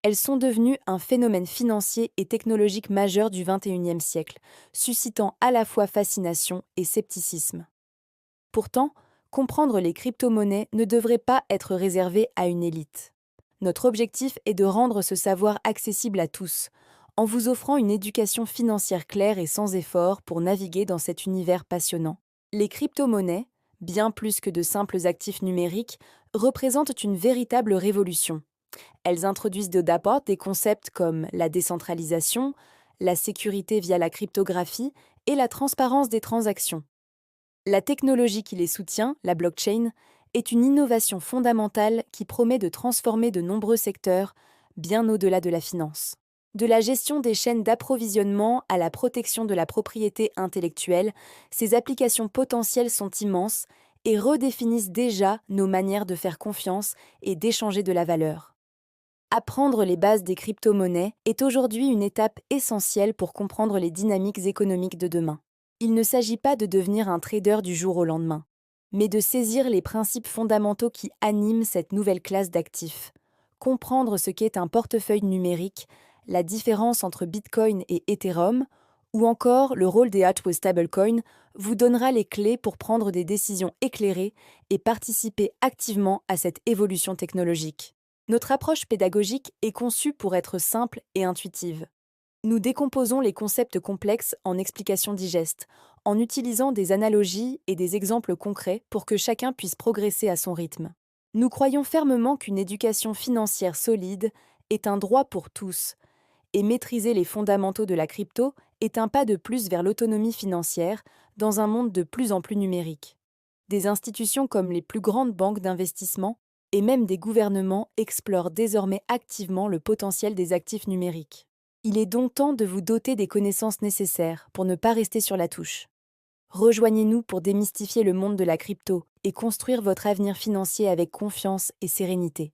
Elles sont devenues un phénomène financier et technologique majeur du XXIe siècle, suscitant à la fois fascination et scepticisme. Pourtant, comprendre les crypto-monnaies ne devrait pas être réservé à une élite. Notre objectif est de rendre ce savoir accessible à tous, en vous offrant une éducation financière claire et sans effort pour naviguer dans cet univers passionnant. Les crypto-monnaies, bien plus que de simples actifs numériques, représentent une véritable révolution. Elles introduisent d'abord des concepts comme la décentralisation, la sécurité via la cryptographie et la transparence des transactions. La technologie qui les soutient, la blockchain, est une innovation fondamentale qui promet de transformer de nombreux secteurs, bien au-delà de la finance. De la gestion des chaînes d'approvisionnement à la protection de la propriété intellectuelle, ces applications potentielles sont immenses et redéfinissent déjà nos manières de faire confiance et d'échanger de la valeur. Apprendre les bases des crypto-monnaies est aujourd'hui une étape essentielle pour comprendre les dynamiques économiques de demain. Il ne s'agit pas de devenir un trader du jour au lendemain, mais de saisir les principes fondamentaux qui animent cette nouvelle classe d'actifs. Comprendre ce qu'est un portefeuille numérique, la différence entre Bitcoin et Ethereum, ou encore le rôle des hardware stablecoins vous donnera les clés pour prendre des décisions éclairées et participer activement à cette évolution technologique. Notre approche pédagogique est conçue pour être simple et intuitive. Nous décomposons les concepts complexes en explications digestes, en utilisant des analogies et des exemples concrets pour que chacun puisse progresser à son rythme. Nous croyons fermement qu'une éducation financière solide est un droit pour tous, et maîtriser les fondamentaux de la crypto est un pas de plus vers l'autonomie financière dans un monde de plus en plus numérique. Des institutions comme les plus grandes banques d'investissement et même des gouvernements explorent désormais activement le potentiel des actifs numériques. Il est donc temps de vous doter des connaissances nécessaires pour ne pas rester sur la touche. Rejoignez-nous pour démystifier le monde de la crypto et construire votre avenir financier avec confiance et sérénité.